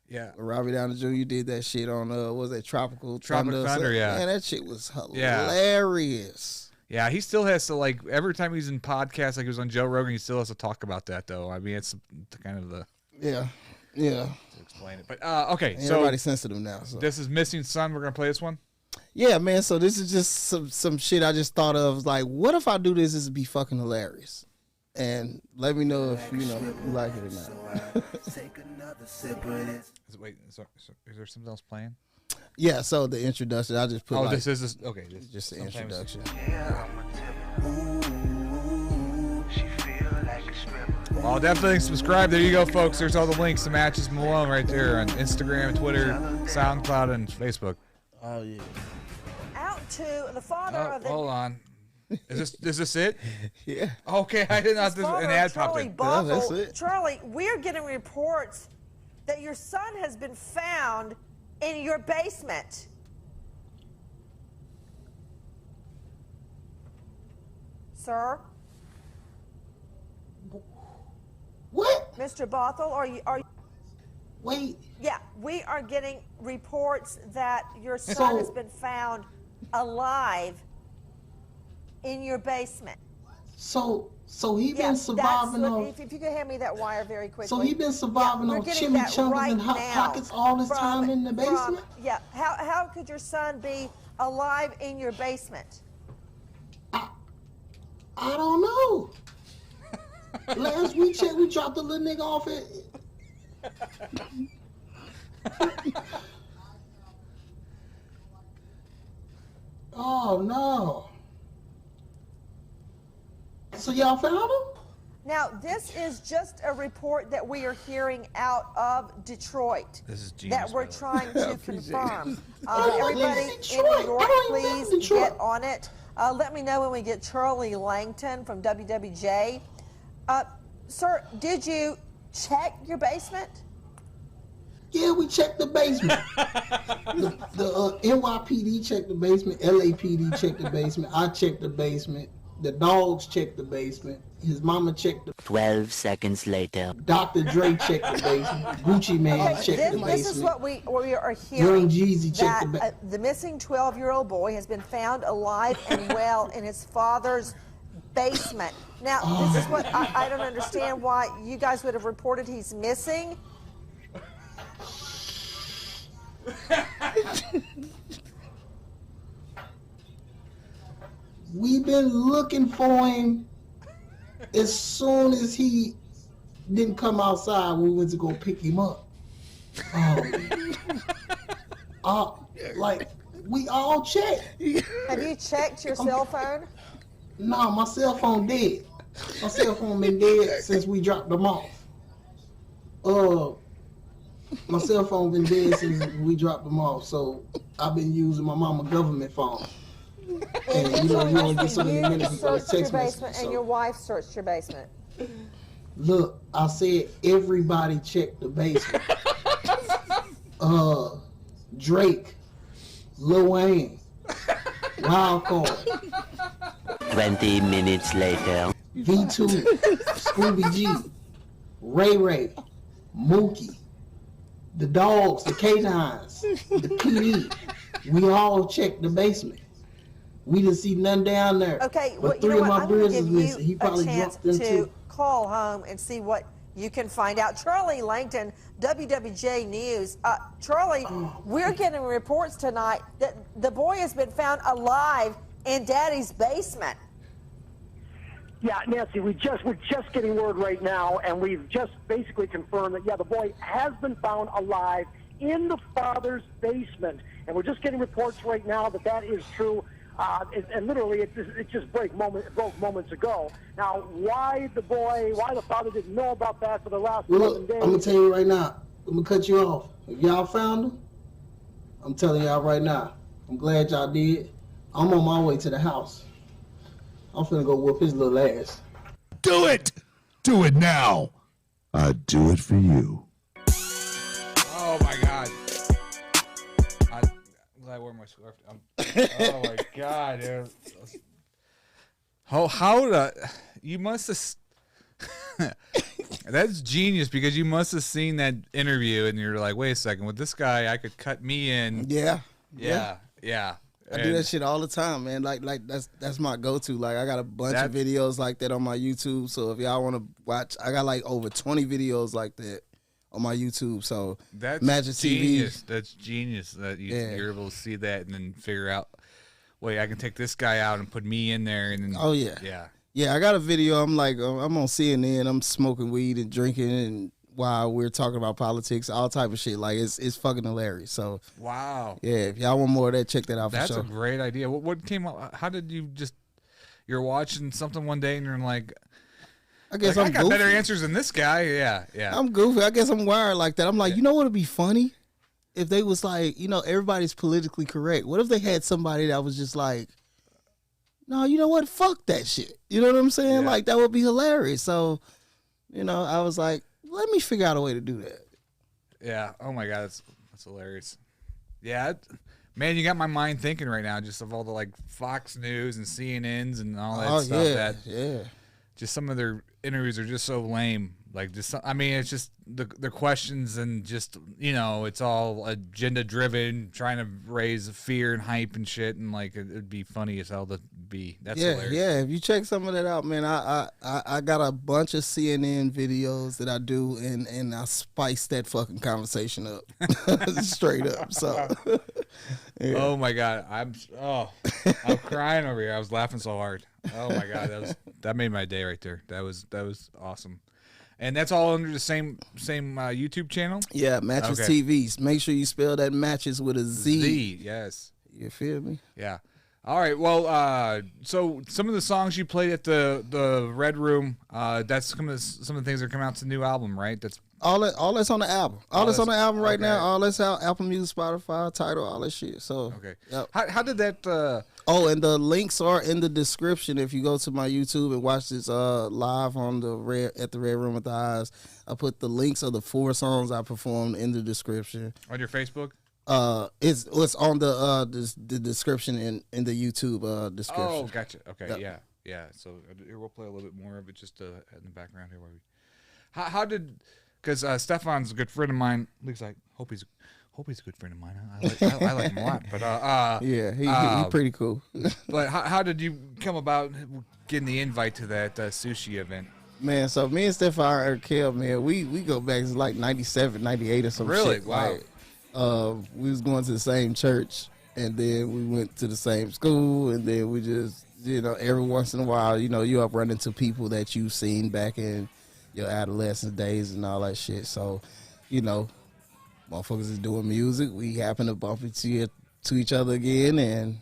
Yeah, Robert Downey Jr. did that shit on what was that Tropical Thunder? Yeah, man, that shit was hilarious. Yeah, he still has to, like, every time he's in podcasts, like he was on Joe Rogan, he still has to talk about that though. I mean, it's kind of the yeah to explain it. But okay, and so everybody's sensitive now. So. this is Missing Son. We're gonna play this one. Yeah, man. So this is just some shit I just thought of. Like, what if I do this? This would be fucking hilarious. And let me know if you like it or not. Wait, so is there something else playing? Yeah. So the introduction, I just put. Oh, this is okay. This is just the sometimes- introduction. Oh, definitely subscribe. There you go, folks. There's all the links to Matchez Malone right there on Instagram, Twitter, SoundCloud, and Facebook. Oh yeah. Out to the father Oh, of the hold on. Is this it? Yeah. Okay, I did not. father An of ad popped Charlie in. Bothell. that's it. Charlie, we're getting reports that your son has been found in your basement. Sir, What? Mr. Bothell, are you? Wait. Yeah, we are getting reports that your son So- has been found alive in your basement. So he been Yes, surviving that's what, on. if you could hand me that wire very quickly. So he been surviving we're on getting that chimichangas right and hot now pockets all this time in the basement. Yeah. How could your son be alive in your basement? I don't know. Last week check, we dropped the little nigga off at. Oh no. So y'all found him? Now, this is just a report that we are hearing out of Detroit. This is genius, that we're by the way. trying to confirm. don't Everybody live in in Detroit. New York, I don't even live in please Detroit. get on it. Let me know when we get Charlie Langton from WWJ. Sir, did you check your basement? Yeah, we checked the basement. the NYPD checked the basement. LAPD checked the basement. I checked the basement. The dogs checked the basement. His mama checked the. 12 seconds later. Dr. Dre checked the basement. Gucci Man checked the basement. This is what we are hearing. Young Jeezy checked that the the missing 12-year-old boy has been found alive and well in his father's basement. Now, this is what I don't understand why you guys would have reported he's missing. We've been looking for him as soon as he didn't come outside. We went to go pick him up. Like, we all checked. Have you checked your cell phone? No, my cell phone dead. My cell phone been dead since we dropped them off. My cell phone been dead since we dropped them off, so I've been using my mama government phone. And you only get so many minutes before the searched your text message. basement and your wife searched your basement. Look, I said everybody checked the basement. Drake, Lil Wayne, Wild Card, 20 minutes later. V2, Scooby G, Ray Ray, Mookie, the dogs, the K9s, the PD. We all checked the basement. We didn't see none down there. Okay, but well, you three know of what? my I'm going brothers to is give missing. He you probably a chance dropped them to too. call home and see what you can find out. Charlie Langton, WWJ News. Charlie, we're getting reports tonight that the boy has been found alive in Daddy's basement. Yeah, Nancy, we're just getting word right now, and we've just basically confirmed that, yeah, the boy has been found alive in the father's basement. And we're just getting reports right now that is true. And literally, it just broke moments ago. Now, why the father didn't know about that for the last 11 days? I'm going to tell you right now. I'm going to cut you off. If y'all found him, I'm telling y'all right now. I'm glad y'all did. I'm on my way to the house. I'm finna go whoop his little ass. Do it! Do it now! I'd do it for you. Oh my God. I'm glad I wore my scarf. Oh my God, dude. You must have. That's genius, because you must have seen that interview and you're like, wait a second, with this guy, I could cut me in. Yeah. I do that shit all the time, man. Like that's my go-to. Like, I got a bunch of videos like that on my YouTube. So if y'all want to watch, I got like over 20 videos like that on my YouTube. So that's Matchez genius. TV. That's genius that you're able to see that and then figure out, wait, I can take this guy out and put me in there. And then, yeah. I got a video. I'm like, I'm on CNN. I'm smoking weed and drinking and while we're talking about politics, all type of shit. Like, it's fucking hilarious. So wow. Yeah, if y'all want more of that, check that out for sure. That's a great idea. What came up? How did you you're watching something one day and you're like, I guess like, I got goofy. better answers than this guy. Yeah. I'm goofy. I guess I'm wired like that. I'm like, you know what would be funny? If they was like, everybody's politically correct. What if they had somebody that was just like, no, you know what? Fuck that shit. You know what I'm saying? Yeah. Like, that would be hilarious. So, I was like, let me figure out a way to do that. Yeah. Oh my God, that's hilarious. Yeah, man, you got my mind thinking right now, just of all the like Fox News and CNNs and all that stuff. Just some of their interviews are just so lame. Like, it's just the questions and just it's all agenda driven, trying to raise fear and hype and shit, and like it'd be funny as hell to be. That's hilarious. Yeah. If you check some of that out, man, I got a bunch of CNN videos that I do, and I spice that fucking conversation up, straight up. So, yeah. Oh my God, I'm crying over here. I was laughing so hard. Oh my God, that made my day right there. That was awesome. And that's all under the same YouTube channel? Yeah, Matchez TVs. Make sure you spell that Matchez with a Z. Z, yes. You feel me? Yeah. All right. Well, so some of the songs you played at the Red Room, that's some of the things that come out to the new album, right? That's all that's on the album. All that's on the album right now. All that's out. Apple Music, Spotify, Tidal, all that shit. So yep. How did that? And the links are in the description. If you go to my YouTube and watch this live on at the Red Room with the Eyes, I put the links of the 4 songs I performed in the description. On your Facebook? It's on the description in the YouTube description. Oh, gotcha. Okay, yep. Yeah. So here we'll play a little bit more of it just in the background here. How did? Because Stefan's a good friend of mine. Looks like hope he's a good friend of mine. I like him a lot. But yeah, he's pretty cool. But how did you come about getting the invite to that sushi event? Man, so me and Stefan are Kel, man, we go back to like 97, 98 or some shit. Really? Wow. Like, we was going to the same church, and then we went to the same school, and then we just, every once in a while, you up running into people that you've seen back in your adolescent days and all that shit. So, motherfuckers is doing music. We happen to bump into each other again, and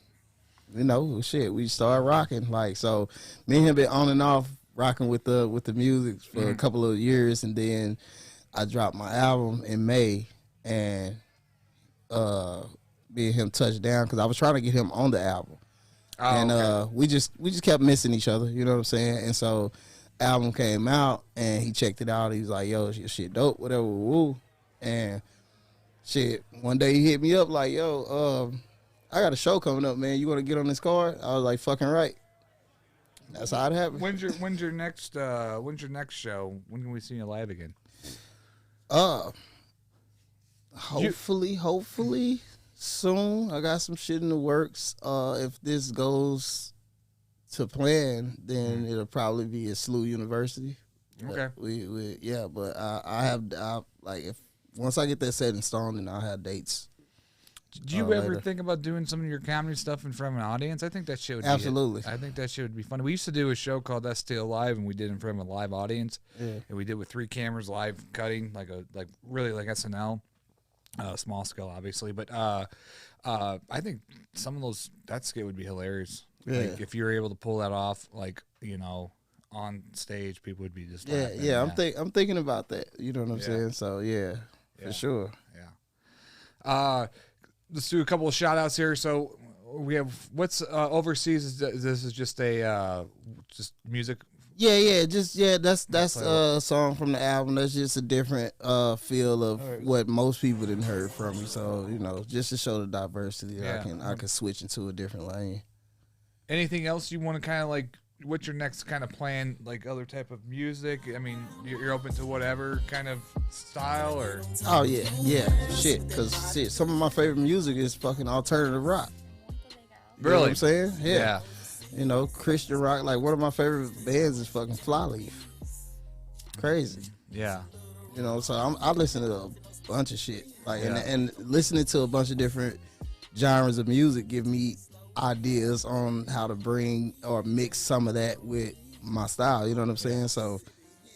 we started rocking. Like, so me and him been on and off rocking with the music for a couple of years, and then I dropped my album in May, and me and him touched down because I was trying to get him on the album. We just kept missing each other, you know what I'm saying? And so album came out, and he checked it out. He was like, yo, your shit dope, whatever, woo. And shit, one day he hit me up like, yo, I got a show coming up, man. You want to get on this card? I was like, fucking right. That's how it happened. When's your next show? When can we see you live again? Hopefully soon. I got some shit in the works. If this goes to plan, then it'll probably be at SLU University. Okay. But I have if once I get that set in stone, then I'll have dates. Do you ever think about doing some of your comedy stuff in front of an audience? I think that shit would Absolutely. I think that shit would be fun. We used to do a show called That's Still Live, and we did it in front of a live audience. Yeah. And we did with 3 cameras, live cutting, like really like SNL, small scale, obviously. But I think some of that skit would be hilarious. Yeah. Like if you were able to pull that off, like on stage, people would be just laughing. Yeah. I'm thinking about that. You know what I'm saying? So yeah, for sure. Yeah. Let's do a couple of shout outs here. So we have what's overseas. This is just a just music. That's a song from the album. That's just a different feel of what most people didn't heard from me. So just to show the diversity, I can switch into a different lane. Anything else you want to kind of like? What's your next kind of plan? Like other type of music? I mean, you're open to whatever kind of style, or? Oh yeah, shit. Cause some of my favorite music is fucking alternative rock. You know what I'm saying? Yeah. Christian rock. Like one of my favorite bands is fucking Flyleaf. Crazy. Yeah. So I listen to a bunch of shit. Like and listening to a bunch of different genres of music give me ideas on how to bring or mix some of that with my style. You know what I'm saying? So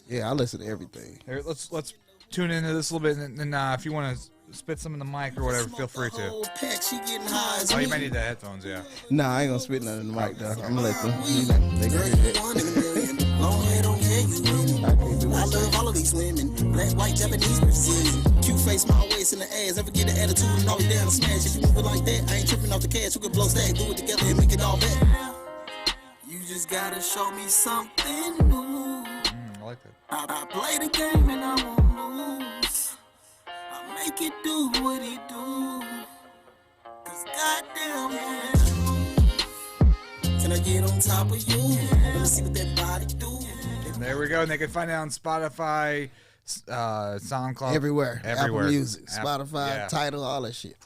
I listen to everything. Here, let's tune into this a little bit, and then if you want to spit some in the mic or whatever, feel free to. Oh, you might need the headphones, yeah. Nah, I ain't gonna spit nothing in the mic though. I'm gonna let them. They can hear it. I love all of these women. Black, white, Japanese, Brazilian. Cute face, small waist in the ass. Ever get the attitude and always down to smash. If you move it like that, I ain't tripping off the cash. You can blow stack, do it together and make it all back. You just gotta show me something new. I like that. I play the game and I won't lose. I make it do what he do. Cause goddamn, yeah. Can I get on top of you? Let me see what that body do. There we go. And they can find it on Spotify, SoundCloud. Everywhere. Apple Music, Spotify, Tidal, all that shit.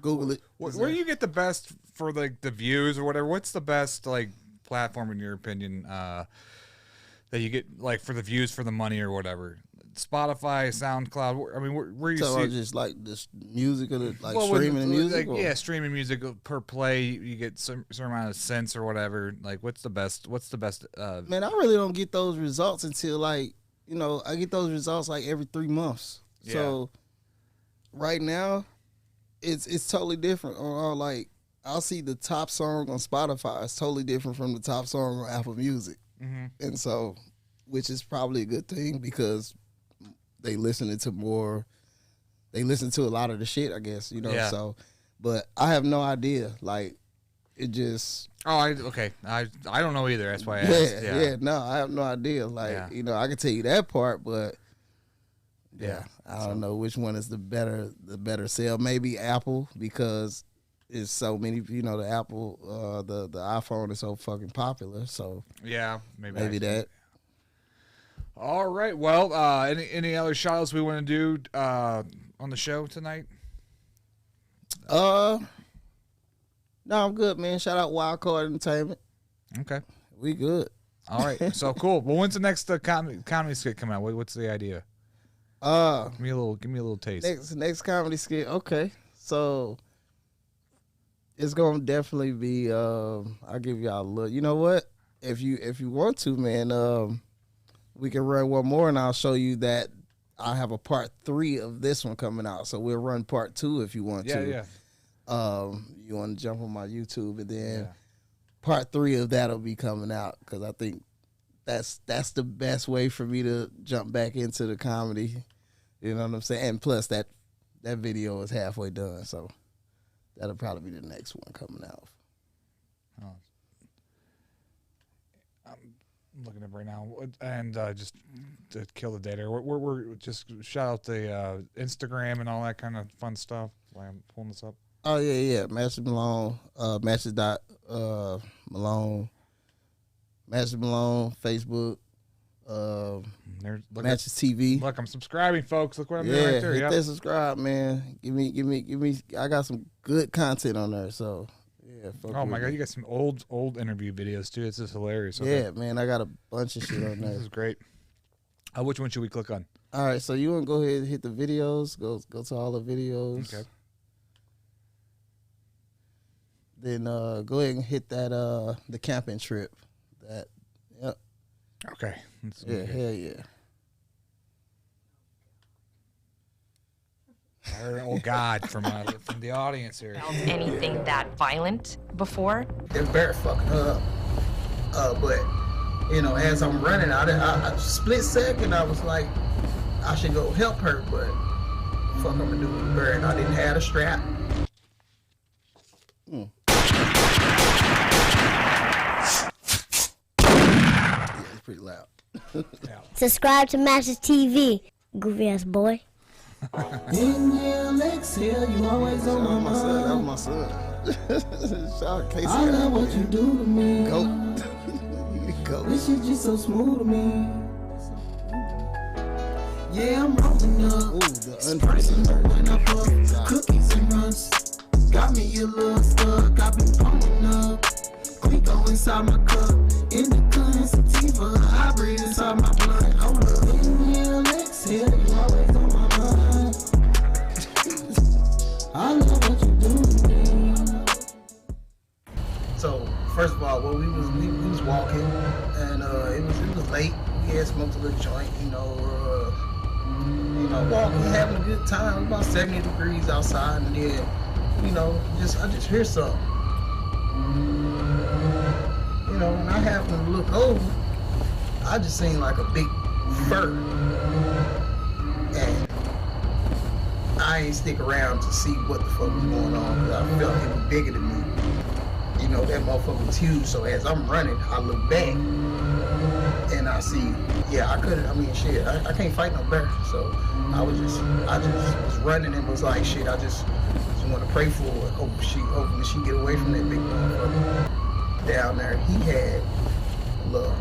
Google it. Where do you get the best for like the views or whatever? What's the best like platform in your opinion that you get like for the views, for the money or whatever? Spotify, SoundCloud. I mean, where you see just like this music or streaming the music? Like, streaming music per play. You get some amount of cents or whatever. Like, what's the best? Man, I really don't get those results until I get those results like every 3 months. Yeah. So right now, it's totally different. I'll see the top song on Spotify. It's totally different from the top song on Apple Music, and so which is probably a good thing because they listen to a lot of the shit, I guess, Yeah. So, but I have no idea. Like, it just. I don't know either. That's why I asked. No, I have no idea. Like, I can tell you that part, but I don't know which one is the better sell. Maybe Apple because it's so many. The Apple, the iPhone is so fucking popular. So yeah, maybe that. All right. Well, any other shout outs we want to do on the show tonight? No, I'm good, man. Shout out Wildcard Entertainment. Okay. We good. All right. So cool. Well, when's the next comedy skit come out? What's the idea? Give me a little taste. Next comedy skit. Okay. So it's gonna definitely be I'll give y'all a look. You know what? If you want to, man, we can run one more, and I'll show you that I have a part 3 of this one coming out. So we'll run part 2 if you want to. Yeah. You want to jump on my YouTube, and then part 3 of that'll be coming out because I think that's the best way for me to jump back into the comedy. You know what I'm saying? And plus that video is halfway done, so that'll probably be the next one coming out. Looking up right now, and just to kill the data, we're just shout out the Instagram and all that kind of fun stuff while I'm pulling this up. Oh yeah, Matchez Malone, Matchez Malone, Matchez Malone, Facebook, Matchez TV. Look, I'm subscribing, folks. Look what I'm doing right there. Hit that subscribe, man. Give me. I got some good content on there, so. Yeah, oh my God, you got some old interview videos too. It's just hilarious. Okay. Yeah, man, I got a bunch of shit on there. This is great. Which one should we click on? All right, so you want to go ahead and hit the videos? Go to all the videos. Okay. then go ahead and hit that the camping trip. Yep. Okay. Yeah, hell yeah. Oh God, from the audience here. Anything that violent before? They're bear fucking her up. But you know, as I'm running, I split second, I was like, I should go help her, but fuck, I'm gonna do with the bear, and I didn't have a strap. Yeah, it's pretty loud. Subscribe to Matchez TV, goofy ass boy. Inhale, exhale, you always on my mind. That was my son. Shout out Casey. I love what you do to me. Go. This shit just so smooth to me. Yeah, I'm rolling up. Ooh, the unprecedented. When I fuck, cookies and runs. Got me a little stuck. I been pulling up. Clico inside my cup. In the gun, sativa. I breathe inside my blood. Hold up. Inhale, exhale, you always on my mind. I love what you do to me. So first of all, we was walking, and it was late. We had smoked a little joint, you know, walking, having a good time. About 70 degrees outside, and then, you know, I just hear something. You know, when I happened to look over, I just seen like a big fur, and I ain't stick around to see what the fuck was going on, because I felt it was bigger than me. You know, that motherfucker was huge, so as I'm running, I look back, and I see, I can't fight no bear, so I just was running and was like, shit, I just want to pray for her, hoping she get away from that big motherfucker. Down there, he had a little,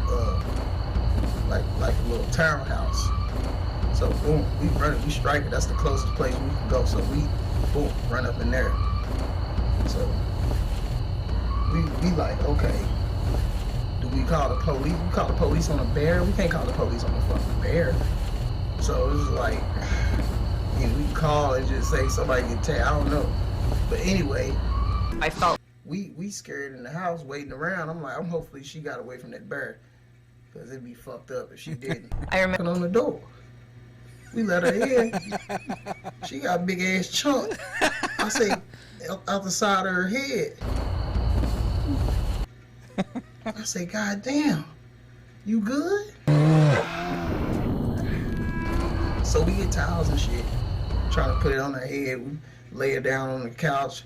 like a little townhouse. So boom, we running, we striking. That's the closest place we can go. So we, boom, run up in there. So we like, okay, do we call the police? We call the police on a bear? We can't call the police on a fucking bear. So it was like, we can call and just say somebody get tagged. I don't know. But anyway, I felt we scared in the house waiting around. I'm like, hopefully she got away from that bear, because it'd be fucked up if she didn't. I remember on the door. We let her in. She got a big ass chunk. I say, out the side of her head. I say, God damn, you good? So we get towels and shit, trying to put it on her head. We lay her down on the couch.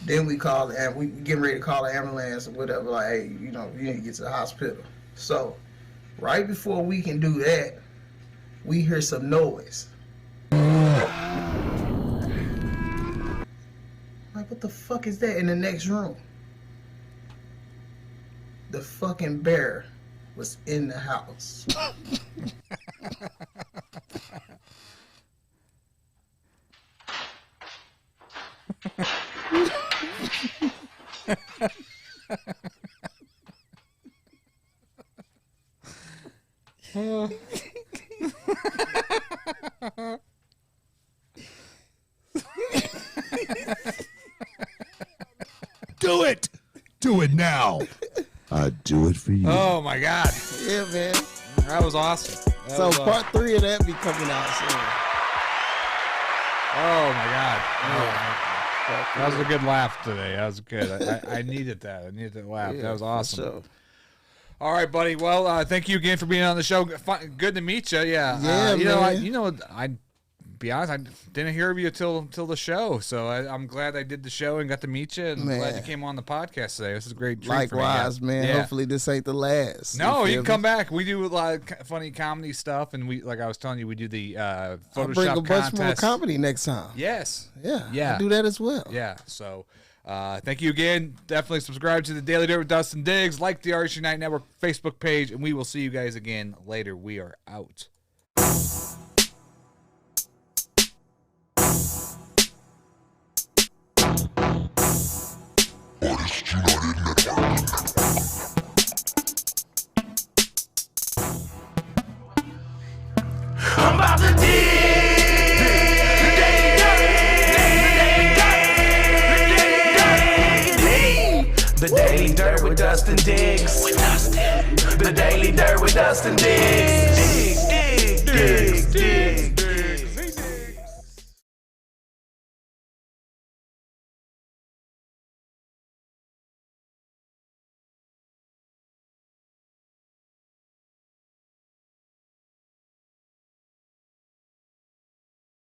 Then we call we getting ready to call the ambulance or whatever. Like, hey, you know, you need to get to the hospital. So right before we can do that, we hear some noise. Like, what the fuck is that in the next room? The fucking bear was in the house. Do it. Do it now. Do it for you. Oh my God. Yeah, man. That was awesome. So part 3 of that be coming out soon. Oh my God. That was a good laugh today. That was good. I needed that. I needed that laugh. Yeah, that was awesome. Sure. All right, buddy. Well, thank you again for being on the show. Good to meet you. Yeah. Yeah, I be honest, I didn't hear of you till the show, so I'm glad I did the show and got to meet you, and glad you came on the podcast today. This is a great treat. Likewise, for me. man. Yeah. Hopefully this ain't the last. No, you can come back. We do a lot of funny comedy stuff, and we, like I was telling you, we do the Photoshop I'll bring a bunch more contest. comedy next time. Yes. Yeah. I'll do that as well. Yeah. So thank you again. Definitely subscribe to the Daily Dirt with Dustin Diggs. Like the RC Night Network Facebook page, and we will see you guys again later. We are out. I'm about to dig. Dustin Diggs. The Daily Dirt with Dustin Diggs. Dig.